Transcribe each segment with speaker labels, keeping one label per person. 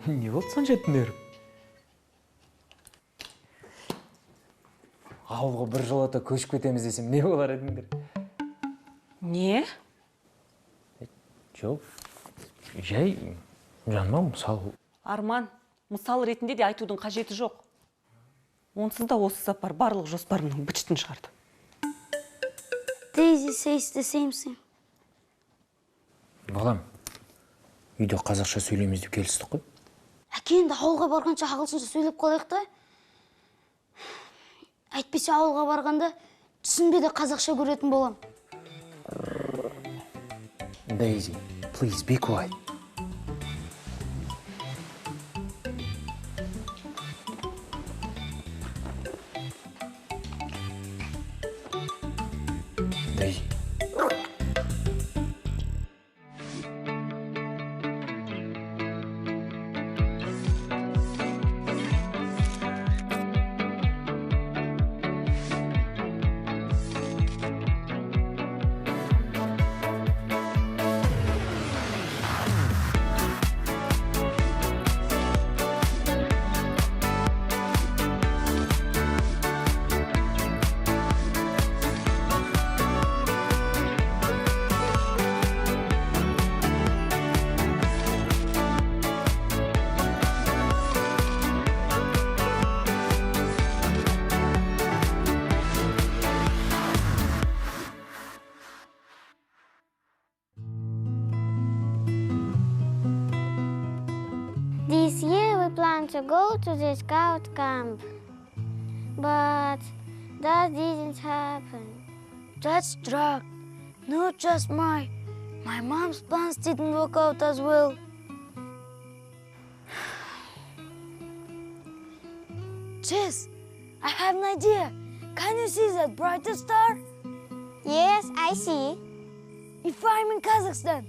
Speaker 1: Не болды сонша түнеріп? Ауылға бір жолата көшіп кетеміз десем, не болар едіңдер?
Speaker 2: Не?
Speaker 1: Жоқ, жай жаныма мысал.
Speaker 2: Арман, мысал ретінде де айтудың қажеті жоқ. Онсыз да осы сапар барлық жоспарымның бітін шығарды.
Speaker 3: Daisy says the same thing.
Speaker 1: Балам, үйде қазақша сөйлейміз деп келістік қой.
Speaker 3: Әке енді ауылға барғанша ағылшынша сөйлеп қалайық та. Әйтпесе ауылға барғанда түсінбе де қазақша көретін болам.
Speaker 1: Daisy, please be quiet. Daisy.
Speaker 3: This year we plan to go to the scout camp. But that didn't happen. That's drug. Not just my mom's plans didn't work out as well. Jess, I have an idea. Can you see that brighter star? Yes, I see. If I'm in Kazakhstan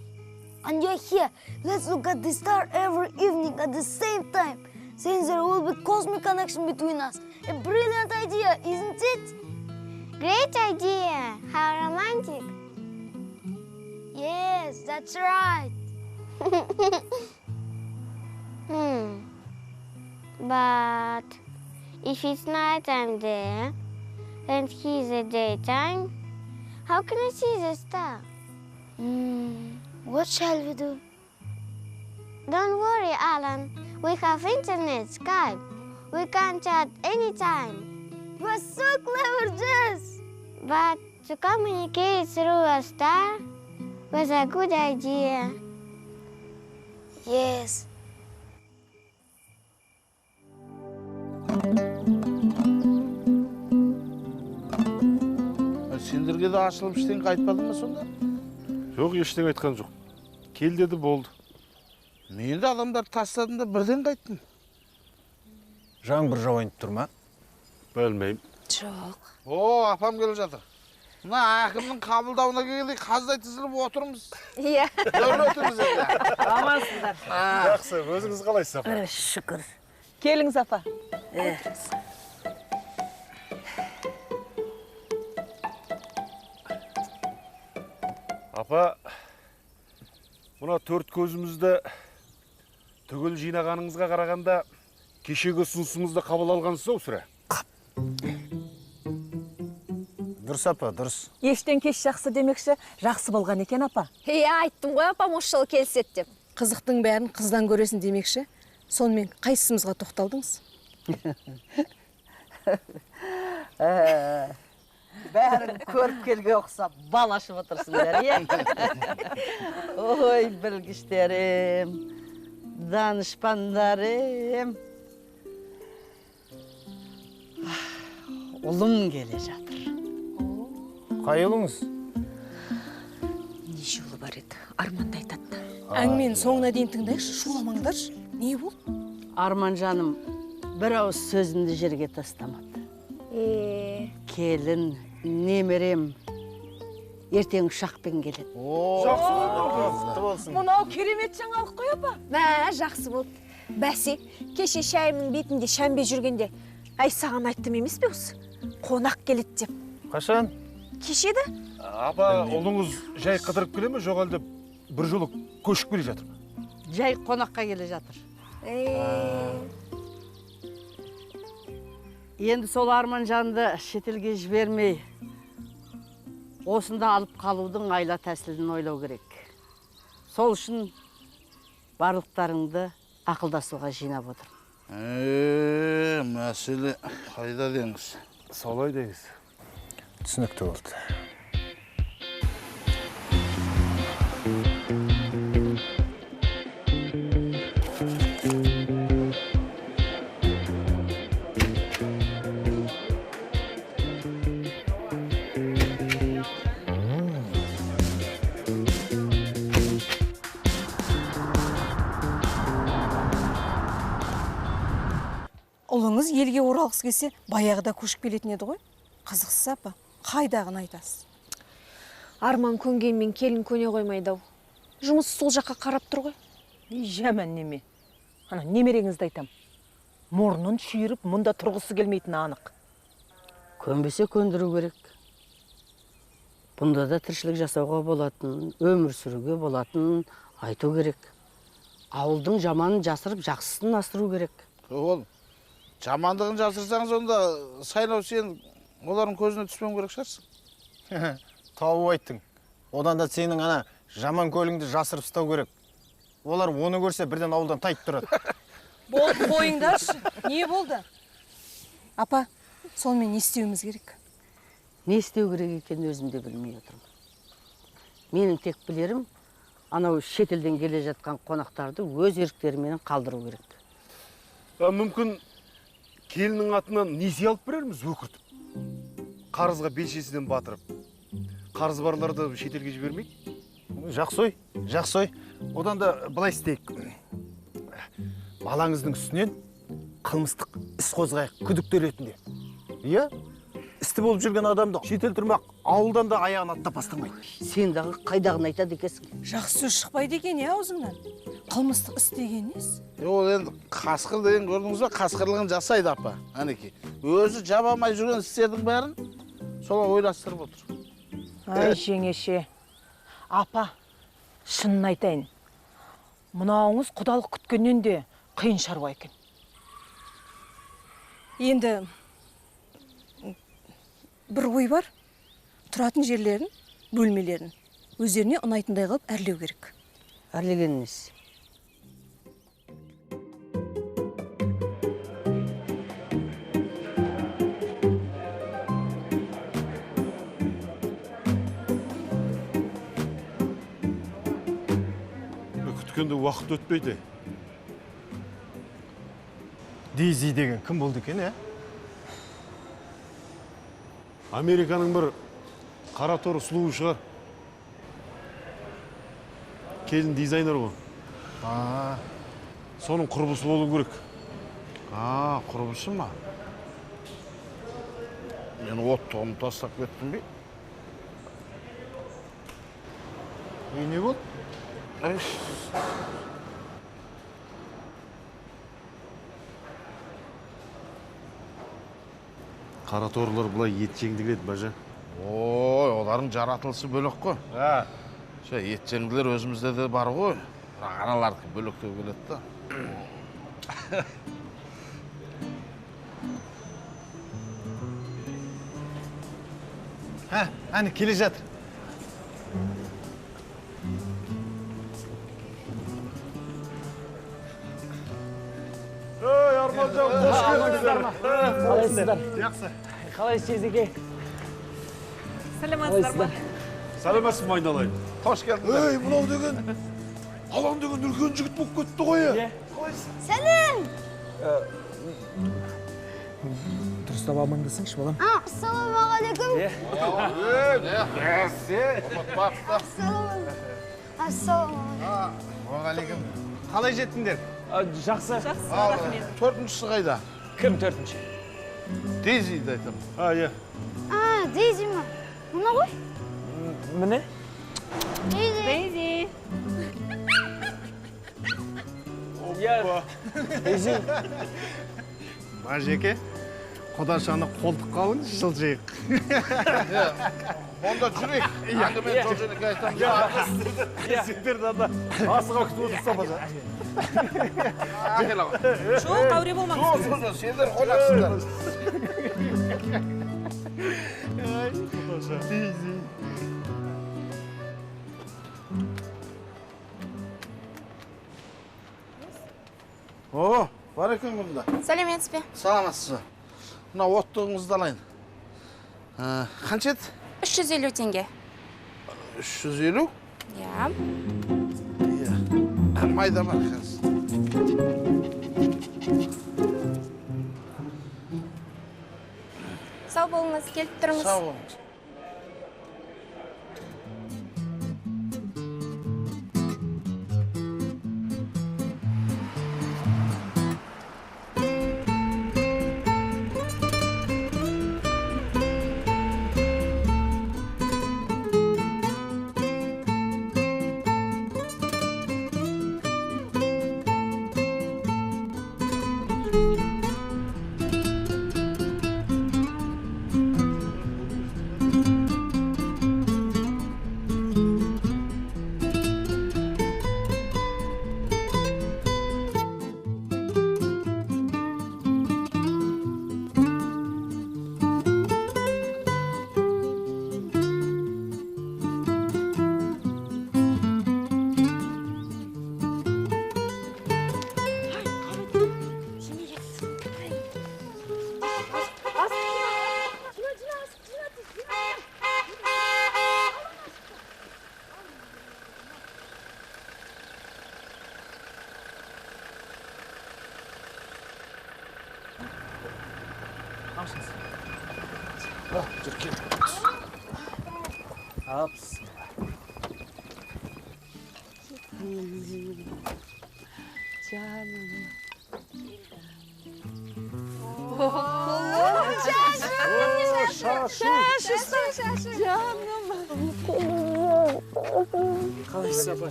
Speaker 3: and you're here, let's look at the star every evening at the same time. Then there will be cosmic connection between us. A brilliant idea, isn't it? Great idea. How romantic. Yes, that's right. But if it's nighttime there and he's a daytime, how can I see the star? What shall we do? Don't worry, Alan. We have internet, Skype. We can chat anytime. You're so clever, Jess. But to communicate through a star was a good idea. Yes.
Speaker 4: Сендерге де ашылып ештеңе айтпады ма сонда?
Speaker 5: Жоқ, ештеңе айтқан жоқ. Кел деді, болды.
Speaker 4: Мені де адамдар тастадың да бірден қайттың.
Speaker 1: Жаңбыр жауайын тұр ма?
Speaker 5: Білмеймін.
Speaker 2: Жоқ.
Speaker 4: О, апам келіп жатыр. Мына әкімнің қабылдауына келгелей қаздай тізіліп отырмыз.
Speaker 2: Иә.
Speaker 4: Өтіміз енді.
Speaker 2: Амансыздар.
Speaker 5: Жақсы, өзіңіз қалайсыз, апа?
Speaker 2: Шүкір. Келіңіз, апа.
Speaker 5: Апа, мына төрт көзімізді түгел жинағаныңызға қарағанда кешегі ұсынысымызды қабыл алғансыз-ау сірә?
Speaker 1: Дұрыс апа, дұрыс.
Speaker 6: Ештен кеш жақсы демекші, жақсы болған екен апа.
Speaker 7: Айттым ғой апам осы жолы келіседі деп.
Speaker 8: Қызықтың бәрін қыздан көресің демекші. Сонымен қайсымызға тоқталдыңыз?
Speaker 6: Бәрін көріп келге ұқсап, бал ашып отырсыңдар, е? Ой, білгіштерім, данышпандарым. Ұлым келе жатыр.
Speaker 1: Қай ұлыңыз?
Speaker 2: Неше ұлы бар еді, Арманды айтады.
Speaker 8: Әңгіменің соңына дейін тыңдайықшы, шуламаңдаршы. Не бұл?
Speaker 6: Арман жаным, бір ауыз сөзімді жерге тастамады. Келін, немерем, ертең ұшақпен келеді.
Speaker 4: Жақсы болсын.
Speaker 6: Мұнау керемет жаңалық қой апа.
Speaker 7: Жақсы болды. Бәсе, кеше шайымның бетінде шәмбе жүргенде, әй саған айттым емес пе осы? Қонақ келеді деп.
Speaker 1: Қашан?
Speaker 7: Кешеді?
Speaker 5: Апа, ұлыңыз жай қыдырып келе ме, жоқ әлде бір жолы көшіп келе жатыр ма?
Speaker 6: жай қонаққа келе жатыр. Енді сол Арманжанды шетелге жібермей, осында алып қалудың айла тәсілін ойлау керек. Сол үшін барлықтарыңды ақылдасуға жинап отыр.
Speaker 4: Мәселе қайда деңіз?
Speaker 5: Солай деңіз.
Speaker 1: Түсінікті болды.
Speaker 8: Ұлыңыз елге оралғысы келсе, баяғыда көшіп келетін еді ғой. Қызықсыз апа, қайдағын айтасыз?
Speaker 7: Арман көнгенмен келін көне қоймайды ау. Жұмыс сол жаққа қарап тұр ғой.
Speaker 9: Жаман неме. Ана немереңізді айтам. Мұрнын шүйіріп, мұнда тұрғысы келмейтіні анық.
Speaker 6: Көнбесе көндіру керек. Бұнда да тіршілік жасауға болатын, өмір сүруге болатын айту керек. Ауылдың жаманын жасырып, жақсысын асыру керек.
Speaker 4: Ол жамандығын жасырсаңыз, онда сайлау сен олардың көзіне түспеу керек шығарсың.
Speaker 10: Тауып айттың. Одан да сенің ана жаман көліңді жасырып ұстау керек. Олар оны көрсе бірден ауылдан тайып тұрады.
Speaker 8: Болды, қойыңдаршы. Не болды? Апа, сонымен не істеуіміз керек?
Speaker 6: Не істеу керек екенін өзім де білмей отырмын. Менің тек білерім, анау шетелден келе жатқан қонақтарды өз еріктерімен қалдыру керек.
Speaker 5: Мүмкін келінің атынан несие алып берерміз өкіртіп. Қарызға белшесінен батырып. Қарыз барларды шетелге жібермейік.
Speaker 10: Жақсы ой. Одан да былай істейік. Балаңыздың үстінен қылмыстық іс қозғайық, күдікті ретінде. Иә? Істі болып жүрген адамды шетел тұрмақ, ауылдан да аяғын аттап бастырмайды.
Speaker 6: Сен дағы қайдағын айтады екенсің.
Speaker 8: Жақсы сөз шықпайды екен, аузыңнан. Қылмыстық іс деген несі?
Speaker 4: Ол енді қасқыр деген көрдіңіз бе, қасқырлығын жасайды апа. Әнеки, өзі жабамай жүрген істердің бәрін солай ойластырып отыр.
Speaker 9: Ай, жеңеше. Апа, шынын айтайын. Мынауыңыз құдалық күткеннен де қиын шаруа екен.
Speaker 8: Енді бір ой бар. Тұратын жерлерін, бөлмелерін өздеріне ұнайтындай қылып әрлеу керек.
Speaker 6: Әрлеген несі?
Speaker 5: Күткенде уақыт өтпейді.
Speaker 10: Дейзи деген кім болды екен,
Speaker 5: Американың бір қара торы сұлуы шығар. Келін дизайнер ғой. Соның құрбысы болу керек.
Speaker 4: Құрбысы ма? Мен оттығымды тастап кеттім бе?
Speaker 10: Не болды?
Speaker 5: Қара торылар бұлай ет жеңдігіледі, бажа.
Speaker 4: Ой, олардың жаратылысы бөлек қой. Ет жеңділер өзімізде де бар ғой. Бірақ аналардікі бөлектеу келеді да.
Speaker 10: Әне келе жатыр.
Speaker 5: Ей, Арманжан, қош келдіңіздер.
Speaker 9: Қалайсыздар?
Speaker 10: Жақсы.
Speaker 9: Қалайсыз жеке?
Speaker 7: Сәлеметсіздер ма?
Speaker 5: Сәлемәсің ме айналайын?
Speaker 4: Қош келдіңіздер.
Speaker 5: Ей, мынау деген, алаң деген үлкен жігіт болып кетті ғой.
Speaker 3: Сәлем!
Speaker 9: Дұрыстап амандасыңшы, балам.
Speaker 3: Ассалаумағалейкум. Ассалаумағалейкум.
Speaker 10: Уағалейкум. Қалай жеттіңдер?
Speaker 9: Жақсы.
Speaker 4: Төртіншісі қайда?
Speaker 9: Кім төртінші?
Speaker 4: Дейзиді айтам.
Speaker 5: Иә.
Speaker 3: Дейзи ма? Мына ғой?
Speaker 9: Міне?
Speaker 3: Дейзи.
Speaker 9: Дейзи.
Speaker 10: Мажеке,
Speaker 5: Құдашаны қолтыққа алыңыз, жылжайық.
Speaker 4: Онда жүрейік. Әңгіме жол-жөнекей айтамыз.
Speaker 5: Сендерді анда асыға күтіп отырса база.
Speaker 4: Әкел аға.
Speaker 2: Жоқ, әуре болмаңыз.
Speaker 4: Жоқ, сендер қонақсыңдар.
Speaker 5: Ай, Құдаша.
Speaker 4: О, бар екен бұнда.
Speaker 3: Сәлеметсіз бе?
Speaker 4: Саламатсыз. Мына оттығыңызды алайын. Қанша еді?
Speaker 3: 350 теңге.
Speaker 4: 350?
Speaker 3: Иә.
Speaker 4: Иә. Майда бар қазір.
Speaker 3: Сау болыңыз, келіп тұрмыз.
Speaker 4: Сау болыңыз. Жүр кел.
Speaker 1: Қалайсыз апа?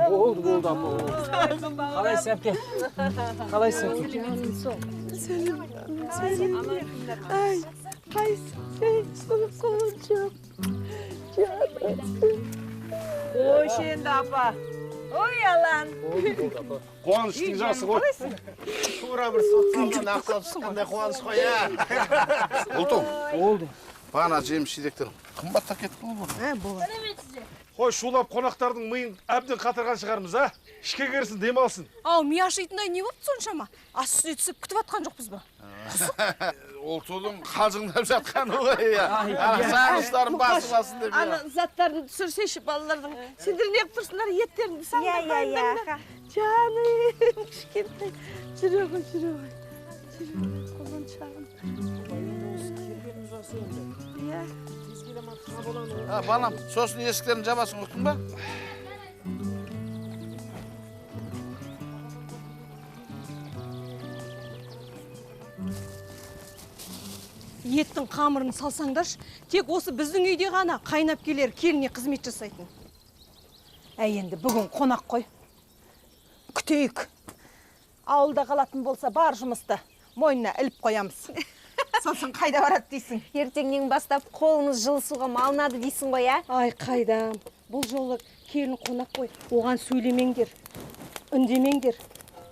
Speaker 1: Болды апа. Қалайсыз әпке? Қалайсыз әпке?
Speaker 9: Ой, енді апа. Ой, алан.
Speaker 5: Қуаныштың жасы ғой.
Speaker 10: Тура бір сотталған ақтап шыққандай қуаныш қой, ә?
Speaker 4: Ұлтым,
Speaker 1: Болды.
Speaker 4: бағана жеміс-жидектер қымбаттап кетті ғой бұл.
Speaker 5: Қой, шулап қонақтардың миын әбден қатырған шығармыз, а? Ішке кірсін, демалсын.
Speaker 8: Ау, ми ашитындай не болды соншама? Ас үстіне түсіп күтіп атқан жоқпыз ба?
Speaker 4: Ұлтудың қалжыңдап жатқаны ғой, иә. Сағыныштарын басып деп, иә.
Speaker 6: Заттарды түсірсейші балалардың. Сендер не қып тұрсыңдар, еттеріңді саңдар дайындаңдар. Жаным, кішкентай. Жүре ғой. Қолын шағын. Иә.
Speaker 4: Балам, сосын есіктерін жабасын, ұқтың ба?
Speaker 8: Еттің қамырын салсаңдаршы, тек осы біздің үйде ғана қайнап келер келіне қызмет жасайтын.
Speaker 9: Енді бүгін қонақ қой. Күтейік. Ауылда қалатын болса бар жұмысты мойнына іліп қоямыз. Сосын қайда барады дейсің?
Speaker 7: Ертеңнен бастап қолымыз жылысуға малынады дейсің ғой, ә?
Speaker 8: Ай, қайдам. Бұл жолы келін қонақ қой. Оған сөйлемеңдер, үндемеңдер,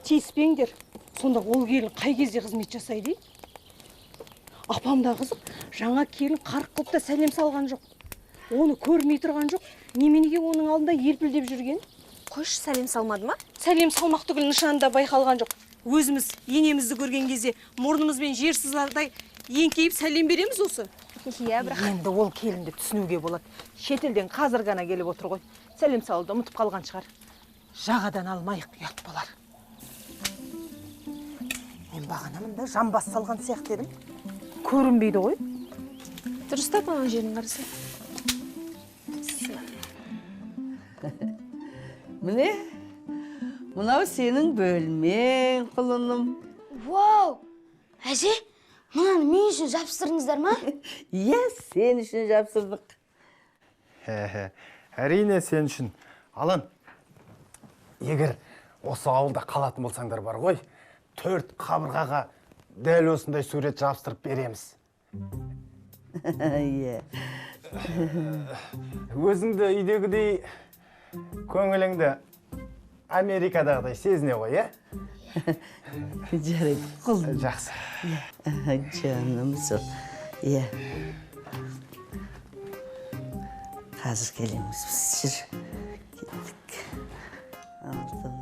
Speaker 8: тиіспеңдер. Сонда ол келін қай кезде қызмет жасайды? Апам да қызық, жаңа келін қарық қылып та сәлем салған жоқ. Оны көрмей тұрған жоқ. Неменеге оның алдында елпілдеп жүрген?
Speaker 7: Қойшы, сәлем салмады ма?
Speaker 8: Сәлем салмақ түгіл нышанында байқалған жоқ. Өзіміз енемізді көрген кезде мұрнымызбен жер сызардай еңкейіп сәлем береміз осы.
Speaker 7: Иә, бірақ
Speaker 9: Енді ол келінді түсінуге болады. Шетелден қазір ғана келіп отыр ғой. Сәлем салуды ұмытып қалған шығар. Жағадан алмайық, ұят болар. Мен бағана мында жамбас салған сияқты едім. Көрінбейді ғой.
Speaker 7: дұрыстап ана жерін қараса.
Speaker 6: Міне, мынау сенің бөлмең, құлыным.
Speaker 3: Вау! Әже, мынаны мен үшін жапсырдыңыздар ма?
Speaker 6: Иә, сен үшін жапсырдық.
Speaker 10: Әрине сен үшін. Алан, егер осы ауылда қалатын болсаңдар бар ғой, 4 қабырғаға дәл осындай сурет жабыстырып береміз.
Speaker 11: Иә.
Speaker 10: Өзіңді үйдегідей көңіліңді Америкадағыдай сезіне ғой, е?
Speaker 11: Жарайды, құлым.
Speaker 10: Жақсы.
Speaker 11: Жаным сол. Иә. Қазір келеміз біз. Жүр. Кеттік. Алтыным.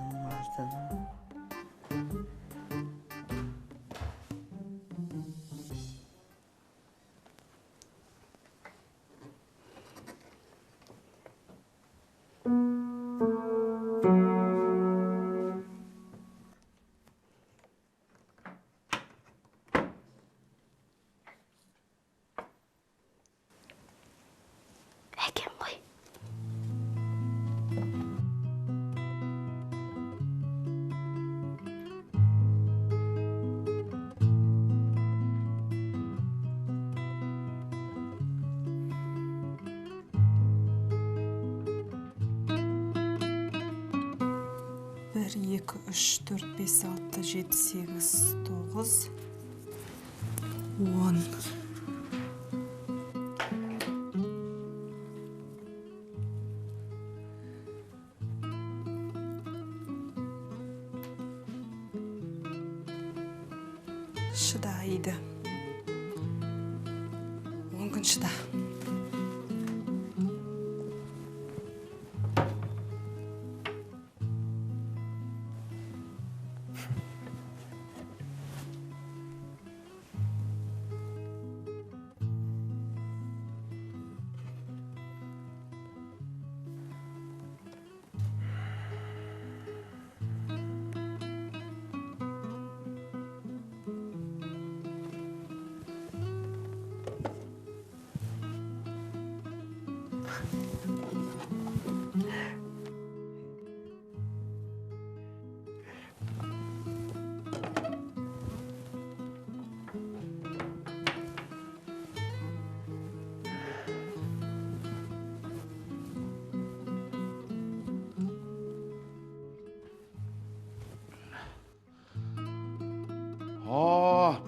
Speaker 3: Әкем ғой.
Speaker 6: Бір, екі, үш, төрт, бес, алты, жеті, сегіз, тоғыз, 10. Шыда, Аида. 10 күн шыда.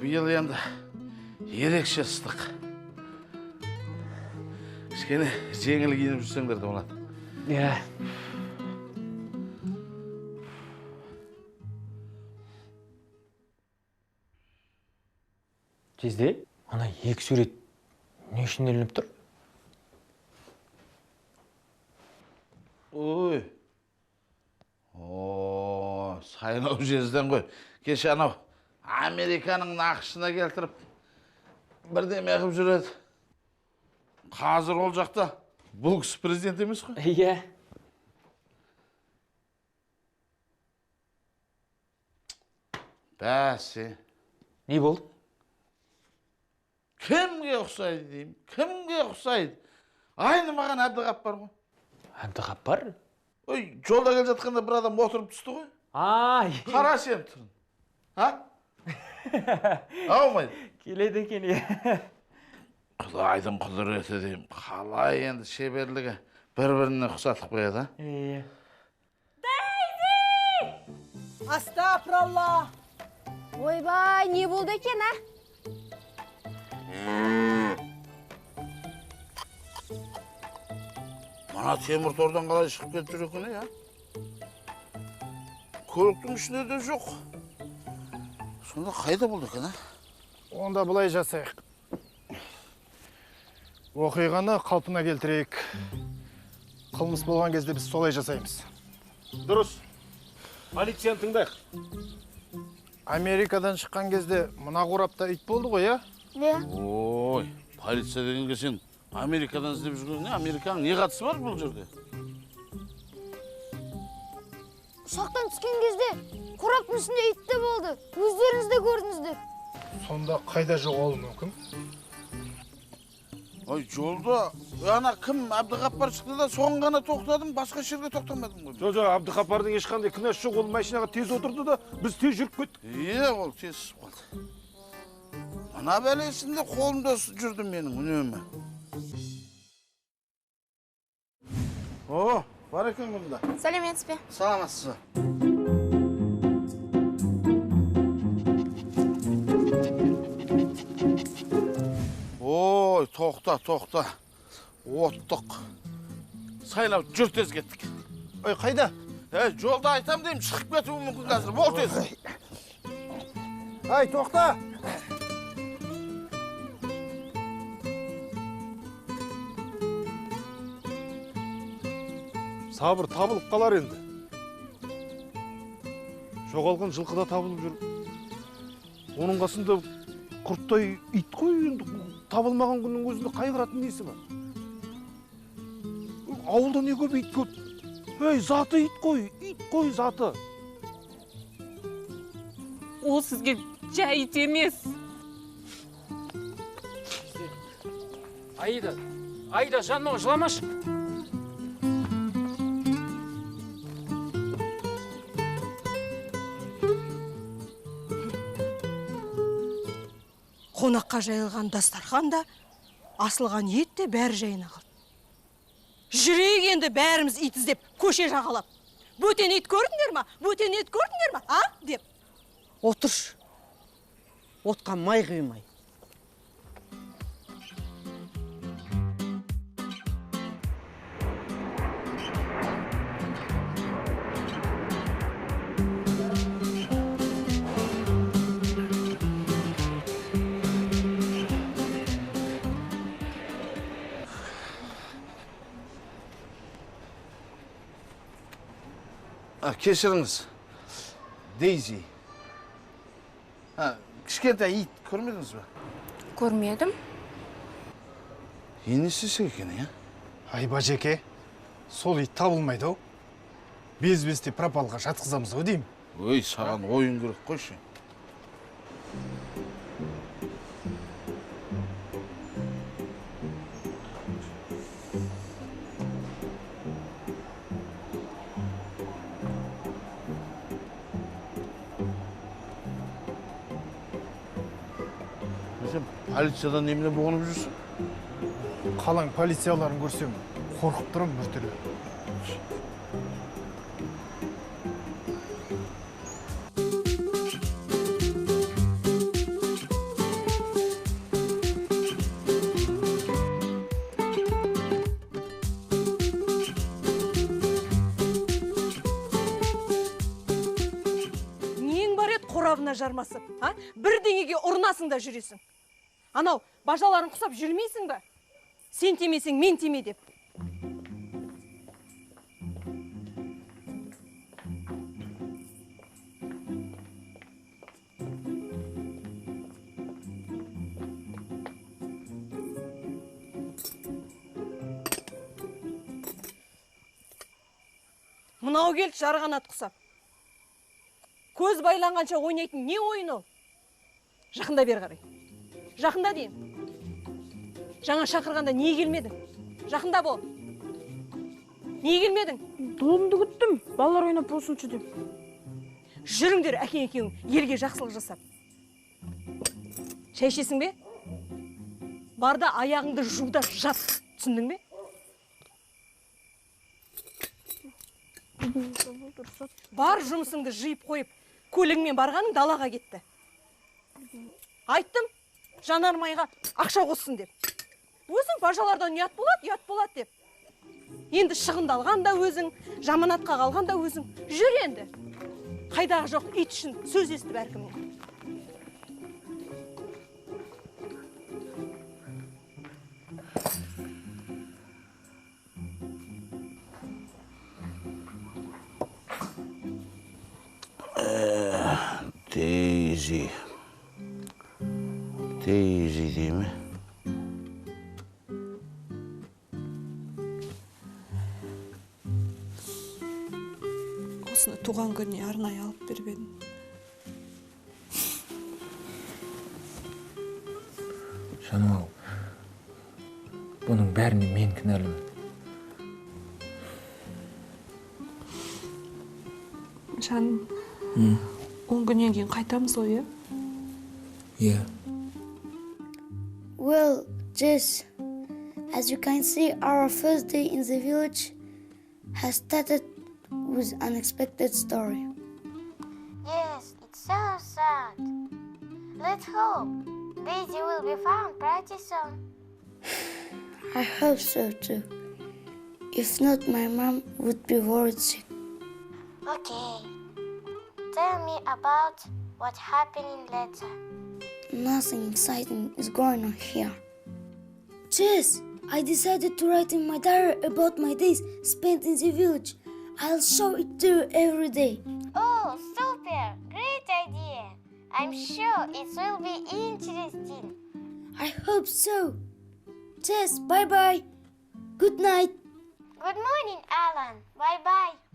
Speaker 4: Биыл енді ерекше ыстық. Кішкене жеңіл киініп жүрсеңдер де болады.
Speaker 1: Иә. Жезде, ана екі сурет не үшін ілініп тұр?
Speaker 4: Ой. Сайынау Жезден ғой. Кеше анау Американың нақышына келтіріп бірдеме қып жүреді. Қазір ол жақта бұл кісі президент емес қой?
Speaker 1: Иә.
Speaker 4: Бәсе.
Speaker 1: Не болды?
Speaker 4: Кімге ұқсайды деймін? Кімге ұқсайды? Айны маған Әбдіғаппар ғой.
Speaker 1: Әбдіғаппар?
Speaker 4: Ой, жолда келе жатқанда бір адам отырып түсті ғой. Қара сен тұрын. Аумайды.
Speaker 1: Келеді екен, е.
Speaker 4: Құдайдың құдіреті деймін. Қалай енді шеберлігі бір-біріне ұқсатып қояды,
Speaker 1: Иә.
Speaker 9: Дейзи! Астапыралла!
Speaker 3: Ойбай, не болды екен, а?
Speaker 4: Мана темір тордан қалай шығып кетіп жүр екен, я? Көліктің ішінде де жоқ. Сонда қайда болды екен, а?
Speaker 10: Онда бұлай жасайық. Оқиғаны қалпына келтірейік. Қылмыс болған кезде біз солай жасаймыз.
Speaker 5: Дұрыс. Полицияны тыңдайық.
Speaker 10: Америкадан шыққан кезде мына қорапта ит болды ғой, я?
Speaker 3: Не?
Speaker 4: Ой, полиция дегенге сен Америкадан іздеп жүрген не? Американың не қатысы бар бұл жерде?
Speaker 3: Ұшақтан түскен кезде қораптың үстінде ит те болды. Өздеріңіз де көрдіңіздер.
Speaker 10: Сонда қайда жоғалуы мүмкін?
Speaker 4: Ой, жолда ана кім Әбдіғаппар шықты да соған ғана тоқтадым, басқа жерге тоқтамадым ғой.
Speaker 5: Жоқ, Әбдіғаппардың ешқандай кінәсі жоқ, ол машинаға тез отырды да біз тез жүріп кеттік.
Speaker 4: Иә, ол тез қалды. Ана бәлесінде қолымда жүрді менің үнемі. О, бар екен бұнда.
Speaker 3: Сәлеметсіз бе?
Speaker 4: Саламатсыз ба? тоқта. Оттық. Сайлап жүр тез кеттік.
Speaker 10: Ой, қайда?
Speaker 4: Жолда айтам деймін, шығып кетуі мүмкін қазір. Бол тез.
Speaker 10: Ай, тоқта!
Speaker 5: Сабыр табылып қалар енді. Жоғалған жылқы да табылып жүр. Оның қасында құрттай ит қой енді. Табылмаған күннің өзінде қайғыратын несі бар? Ауылда не көп ит көп? Заты ит қой заты.
Speaker 2: Ол сізге жай ит емес.
Speaker 1: Аида, жаным, жыламашы.
Speaker 8: Қонаққа жайылған дастархан да, асылған ет те бәрі жайына қалды. Жүрейік енді бәріміз ит іздеп, көше жағалап. Бөтен ит көрдіңдер ма? Бөтен ит көрдіңдер ма? А? Деп.
Speaker 11: Отырш. Отқа май құймай.
Speaker 4: Кешіріңіз. Дейзи. Кішкентай ит көрмедіңіз бе?
Speaker 6: Көрмедім.
Speaker 4: Енесі екен, я?
Speaker 10: Ай, бажеке, сол ит табылмайды ау. Без-безде пропалға жатқызамыз ау деймін.
Speaker 4: Ой, саған ойын керек қойшы. Полициядан неміне бұғынып жүрсің?
Speaker 10: Қалаң полицияларын көрсем, қорқып тұрам бір түрлі.
Speaker 8: Нең бар еді қорабына жармасып? Бірдеңеге ұрынасың да жүресің. Анау, бажаларын құсап жүрмейсің ба? Сен темесең, мен теме деп. Мынау келді жарғанат құсап. Көз байланғанша ойнайтын не ойын ол? Жақында бер қарай. Жақында дейін. Жаңа шақырғанда не келмедің? Жақында бол. Не келмедің?
Speaker 6: Долымды күттім, балалар ойнап болсыншы деп.
Speaker 8: Жүріңдер әкең екеуің елге жақсылық жасап. Шай ішесің бе? Барда аяғыңды жуда жат, түсіндің бе? Бар жұмысыңды жиып қойып, көлігімен барғаның далаға кетті. Айттым, жанармайға ақша қоссын деп. Өзің бажалардан ұят болады деп. Енді шығынды алған да өзің, жаманатқа қалған да өзің. Жүр енді. Қайдағы жоқ ит үшін сөз естіп әркімнен.
Speaker 4: Дейзи дей ме?
Speaker 6: Осыны туған күніне арнайы алып беріп едім.
Speaker 1: Жаным, бұның бәріне мен кінәлімін.
Speaker 6: Жаным, 10 күннен кейін қайтамыз ғой,
Speaker 1: Иә.
Speaker 3: Well, Jess, as you can see, our first day in the village has started with an unexpected story. Yes, it's so sad. Let's hope Daisy will be found pretty soon. I hope so too. If not, my mom would be worried sick. Okay. Tell me about what happened later. Nothing exciting is going on here. Jess, I decided to write in my diary about my days spent in the village. I'll show it to you every day. Oh, super! Great idea! I'm sure it will be interesting. I hope so. Jess, bye-bye. Good night. Good morning, Alan. Bye-bye.